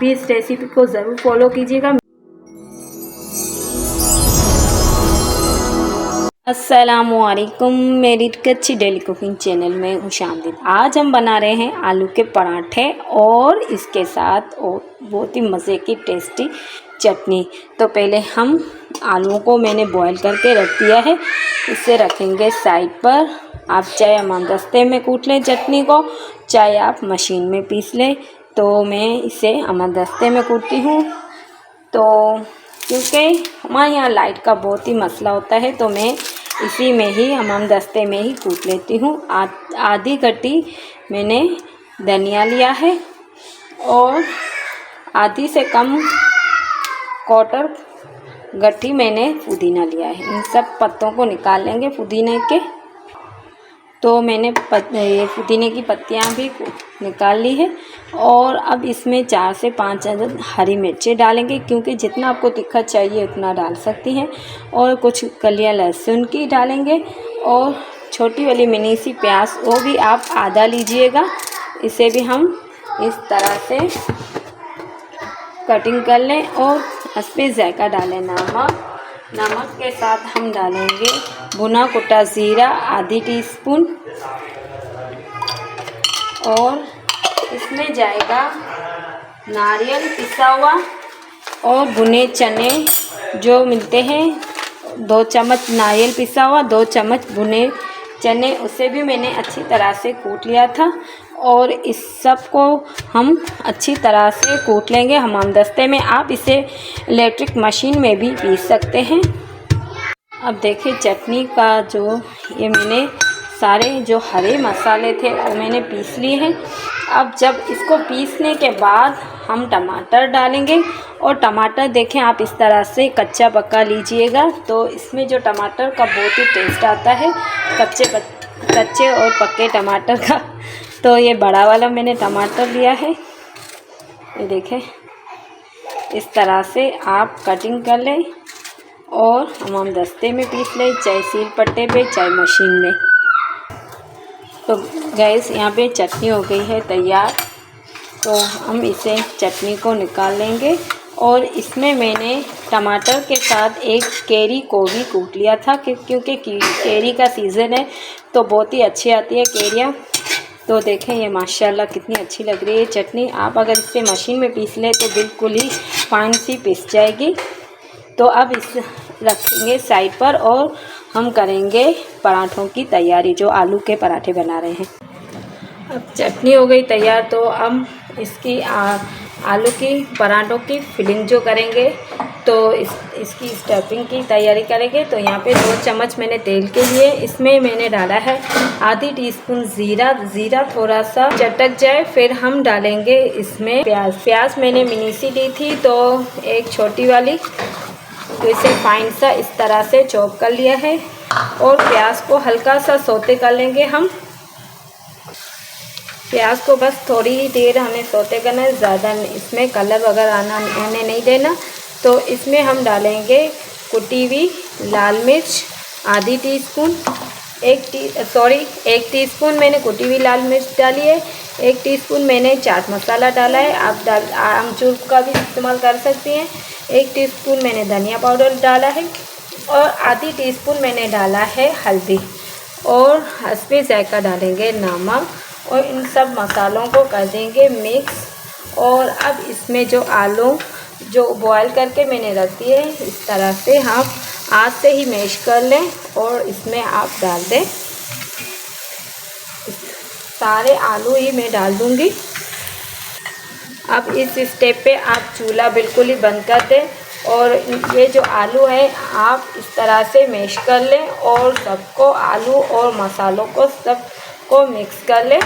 भी इस रेसिपी को ज़रूर फॉलो कीजिएगा। अस्सलामुअलैकुम, मेरी कच्ची डेली कुकिंग चैनल में खुशामदीद। आज हम बना रहे हैं आलू के पराठे और इसके साथ और बहुत ही मज़े की टेस्टी चटनी। तो पहले हम आलूओं को मैंने बॉईल करके रख दिया है, इसे रखेंगे साइड पर। आप चाहे अमनदस्ते में कूट लें चटनी को, चाहे आप मशीन में पीस लें। तो मैं इसे अमनदस्ते में कूटती हूँ, तो क्योंकि हमारे यहाँ लाइट का बहुत ही मसला होता है, तो मैं इसी में ही अमनदस्ते में ही कूट लेती हूँ। आधी कटी मैंने धनिया लिया है और आधी से कम क्वार्टर गट्ठी मैंने पुदीना लिया है। इन सब पत्तों को निकाल लेंगे पुदीने के। तो मैंने पुदीने की पत्तियां भी निकाल ली है और अब इसमें 4 से 5 अदद हरी मिर्चें डालेंगे, क्योंकि जितना आपको तीखा चाहिए उतना डाल सकती हैं। और कुछ कलियां लहसुन की डालेंगे और छोटी वाली मिनी सी प्याज, वो भी आप आधा लीजिएगा। इसे भी हम इस तरह से कटिंग कर लें और इस पर जायका डालें नमक के साथ हम डालेंगे भुना कुटा ज़ीरा आधी टीस्पून, और इसमें जाएगा नारियल पिसा हुआ और भुने चने जो मिलते हैं, 2 चम्मच नारियल पिसा हुआ, 2 चम्मच भुने चने, उसे भी मैंने अच्छी तरह से कूट लिया था। और इस सब को हम अच्छी तरह से कूट लेंगे हमामदस्ते में। आप इसे इलेक्ट्रिक मशीन में भी पीस सकते हैं। अब देखिए चटनी का जो ये मैंने सारे जो हरे मसाले थे वो मैंने पीस लिए हैं। अब जब इसको पीसने के बाद हम टमाटर डालेंगे, और टमाटर देखें आप इस तरह से कच्चा पक्का लीजिएगा, तो इसमें जो टमाटर का बहुत ही टेस्ट आता है कच्चे और पक्के टमाटर का। तो ये बड़ा वाला मैंने टमाटर लिया है, ये देखें इस तरह से आप कटिंग कर लें और हमामदस्ते में पीस लें, चाहे सिलपट्टे पे चाहे मशीन में। तो गैस यहाँ पे चटनी हो गई है तैयार, तो हम इसे चटनी को निकाल लेंगे। और इसमें मैंने टमाटर के साथ एक कैरी को भी कूट लिया था, क्योंकि कैरी का सीज़न है तो बहुत ही अच्छी आती है कैरियाँ। तो देखें ये माशाल्लाह कितनी अच्छी लग रही है चटनी। आप अगर इसे मशीन में पीस लें तो बिल्कुल ही फाइन सी पिस जाएगी। तो अब इस रखेंगे साइड पर और हम करेंगे पराठों की तैयारी, जो आलू के पराठे बना रहे हैं। अब चटनी हो गई तैयार, तो अब इसकी आलू की पराठों की फिलिंग जो करेंगे, तो इसकी स्टफिंग की तैयारी करेंगे। तो यहाँ पे 2 चम्मच मैंने तेल के लिए, इसमें मैंने डाला है आधी टीस्पून ज़ीरा थोड़ा सा चटक जाए, फिर हम डालेंगे इसमें प्याज मैंने मिनी सी ली थी, तो एक छोटी वाली, तो इसे फाइन सा इस तरह से चॉप कर लिया है। और प्याज को हल्का सा सौते कर लेंगे हम। प्याज को बस थोड़ी ही देर हमें सौते करना है, ज़्यादा इसमें कलर वगैरह आने नहीं देना। तो इसमें हम डालेंगे कुटी हुई लाल मिर्च आधी टीस्पून, 1 टीस्पून मैंने कुटी हुई लाल मिर्च डाली है। 1 टीस्पून मैंने चाट मसाला डाला है, आप आमचूर का भी इस्तेमाल कर सकती हैं। 1 टीस्पून मैंने धनिया पाउडर डाला है और आधी टीस्पून मैंने डाला है हल्दी, और हस्बे जायका डालेंगे नमक, और इन सब मसालों को कर देंगे मिक्स। और अब इसमें जो आलू जो बॉयल करके मैंने रख दिए हैं, इस तरह से हम हाथ से ही मैश कर लें और इसमें आप डाल दें। सारे आलू ही मैं डाल दूंगी। अब इस स्टेप पे आप चूल्हा बिल्कुल ही बंद कर दें, और ये जो आलू है आप इस तरह से मैश कर लें और सबको आलू और मसालों को सबको मिक्स कर लें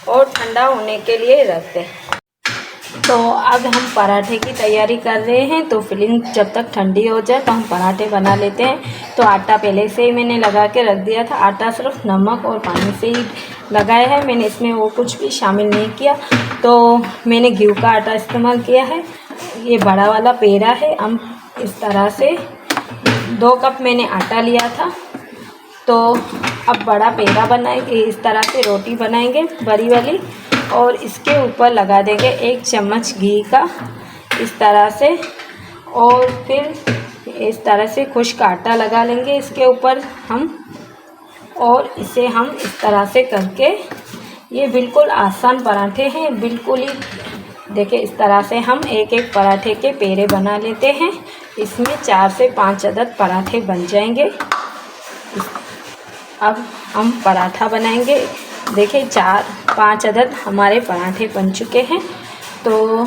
और ठंडा होने के लिए रख दें। तो अब हम पराठे की तैयारी कर रहे हैं, तो फिलिंग जब तक ठंडी हो जाए तो हम पराठे बना लेते हैं। तो आटा पहले से ही मैंने लगा के रख दिया था, आटा सिर्फ नमक और पानी से ही लगाया है, मैंने इसमें वो कुछ भी शामिल नहीं किया। तो मैंने गेहूं का आटा इस्तेमाल किया है, ये बड़ा वाला पेड़ा है। हम इस तरह से 2 कप मैंने आटा लिया था, तो अब बड़ा पेड़ा बनाएंगे, इस तरह से रोटी बनाएंगे बड़ी वाली, और इसके ऊपर लगा देंगे 1 चम्मच घी का इस तरह से। और फिर इस तरह से खुश्क आटा लगा लेंगे इसके ऊपर हम, और इसे हम इस तरह से करके, ये बिल्कुल आसान पराठे हैं, बिल्कुल ही। देखिए इस तरह से हम एक एक पराठे के पेड़े बना लेते हैं। इसमें 4 से 5 अदद पराठे बन जाएंगे। अब हम पराठा बनाएंगे। देखिए 4-5 अदद हमारे पराठे बन चुके हैं। तो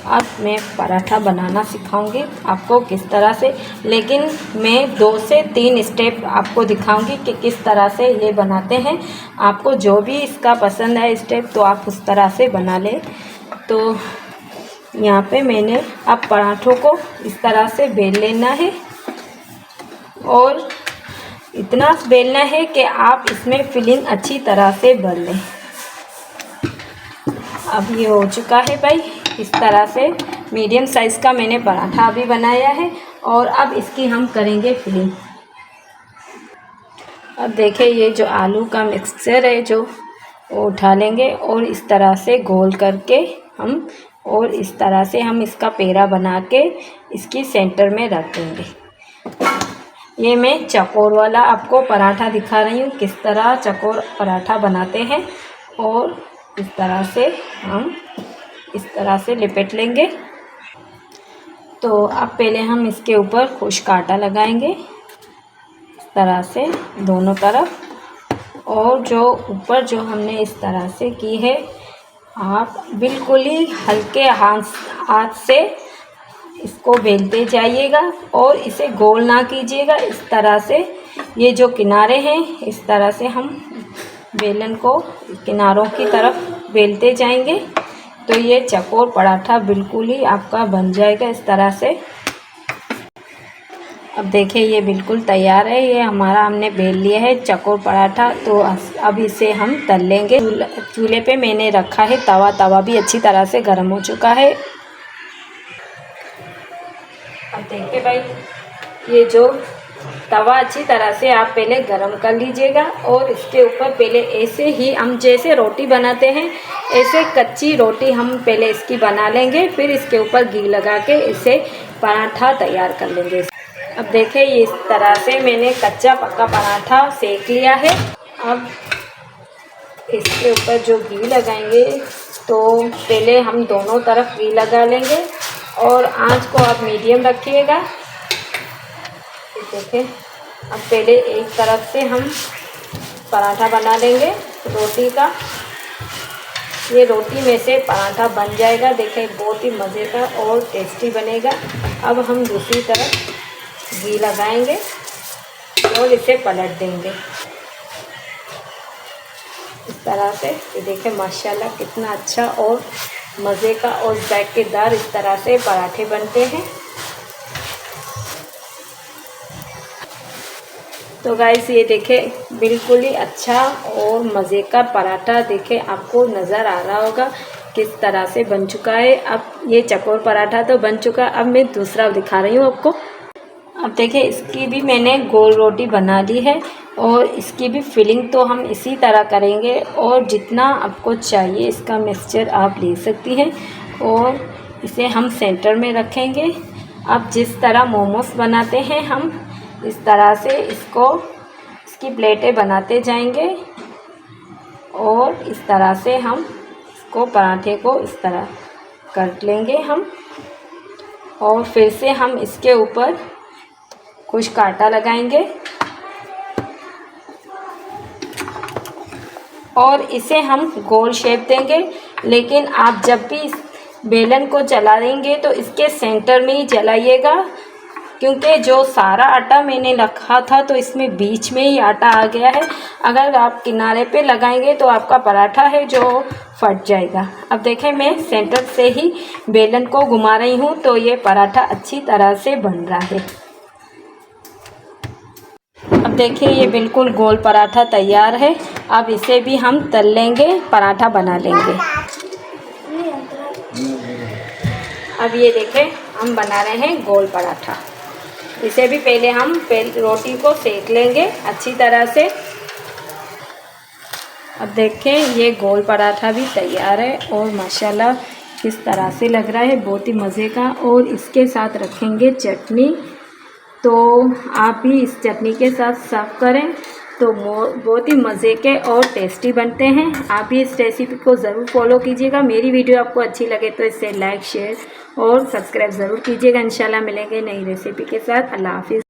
अब मैं पराठा बनाना सिखाऊंगी आपको किस तरह से, लेकिन मैं 2 से 3 स्टेप आपको दिखाऊंगी कि किस तरह से ये बनाते हैं। आपको जो भी इसका पसंद है स्टेप, तो आप उस तरह से बना लें। तो यहाँ पे मैंने अब पराठों को इस तरह से बेल लेना है, और इतना बेलना है कि आप इसमें फिलिंग अच्छी तरह से भर लें। अब ये हो चुका है भाई। इस तरह से मीडियम साइज़ का मैंने पराठा अभी बनाया है, और अब इसकी हम करेंगे फिलिंग। अब देखिए ये जो आलू का मिक्सचर है जो, वो उठा लेंगे और इस तरह से गोल करके हम, और इस तरह से हम इसका पेड़ा बना के इसकी सेंटर में रख देंगे। ये मैं चकोर वाला आपको पराठा दिखा रही हूँ, किस तरह चकोर पराठा बनाते हैं। और इस तरह से हम इस तरह से लिपेट लेंगे। तो अब पहले हम इसके ऊपर खुश्क आटा लगाएंगे इस तरह से दोनों तरफ, और जो ऊपर जो हमने इस तरह से की है, आप बिल्कुल ही हल्के हाथ से इसको बेलते जाइएगा, और इसे गोल ना कीजिएगा। इस तरह से ये जो किनारे हैं, इस तरह से हम बेलन को किनारों की तरफ बेलते जाएंगे। तो ये चकोर पराठा बिल्कुल ही आपका बन जाएगा इस तरह से। अब देखिए ये बिल्कुल तैयार है, ये हमारा हमने बेल लिया है चकोर पराठा। तो अब इसे हम तल लेंगे। चूल्हे पे मैंने रखा है तवा भी अच्छी तरह से गर्म हो चुका है। अब देखिए भाई, ये जो तवा अच्छी तरह से आप पहले गरम कर लीजिएगा, और इसके ऊपर पहले ऐसे ही हम जैसे रोटी बनाते हैं, ऐसे कच्ची रोटी हम पहले इसकी बना लेंगे। फिर इसके ऊपर घी लगा के इसे पराठा तैयार कर लेंगे। अब देखिए इस तरह से मैंने कच्चा पक्का पराठा सेक लिया है। अब इसके ऊपर जो घी लगाएंगे, तो पहले हम दोनों तरफ घी लगा लेंगे, और आंच को आप मीडियम रखिएगा। देखिए अब पहले एक तरफ से हम पराठा बना लेंगे रोटी का। ये रोटी में से पराठा बन जाएगा। देखिए बहुत ही मज़े का और टेस्टी बनेगा। अब हम दूसरी तरफ घी लगाएंगे और इसे पलट देंगे इस तरह से। ये देखिए माशाल्लाह कितना अच्छा और मज़े का और जायकेदार इस तरह से पराठे बनते हैं। तो गाइस ये देखें बिल्कुल ही अच्छा और मज़े का पराठा देखें आपको नज़र आ रहा होगा किस तरह से बन चुका है। अब ये चकोर पराठा तो बन चुका, अब मैं दूसरा दिखा रही हूँ आपको। अब देखिए इसकी भी मैंने गोल रोटी बना ली है, और इसकी भी फिलिंग तो हम इसी तरह करेंगे, और जितना आपको चाहिए इसका मिक्सचर आप ले सकती हैं, और इसे हम सेंटर में रखेंगे। अब जिस तरह मोमोस बनाते हैं हम इस तरह से इसकी प्लेटें बनाते जाएंगे, और इस तरह से हम इसको पराठे को इस तरह काट लेंगे हम, और फिर से हम इसके ऊपर कुछ आटा लगाएंगे, और इसे हम गोल शेप देंगे। लेकिन आप जब भी इस बेलन को चलाएंगे तो इसके सेंटर में ही चलाइएगा, क्योंकि जो सारा आटा मैंने रखा था तो इसमें बीच में ही आटा आ गया है। अगर आप किनारे पे लगाएंगे तो आपका पराठा है जो फट जाएगा। अब देखें मैं सेंटर से ही बेलन को घुमा रही हूँ, तो ये पराठा अच्छी तरह से बन रहा है। अब देखिए ये बिल्कुल गोल पराठा तैयार है। अब इसे भी हम तल लेंगे, पराठा बना लेंगे। अब ये देखें हम बना रहे हैं गोल पराठा। इसे भी पहले हम रोटी को सेक लेंगे अच्छी तरह से। अब देखें ये गोल पराठा भी तैयार है, और माशाल्लाह इस तरह से लग रहा है, बहुत ही मज़े का। और इसके साथ रखेंगे चटनी, तो आप भी इस चटनी के साथ सर्व करें तो बहुत ही मज़े के और टेस्टी बनते हैं। आप भी इस रेसिपी को ज़रूर फॉलो कीजिएगा। मेरी वीडियो आपको अच्छी लगे तो इसे लाइक शेयर और सब्सक्राइब ज़रूर कीजिएगा। इंशाल्लाह मिलेंगे नई रेसिपी के साथ। अल्लाह हाफिज़।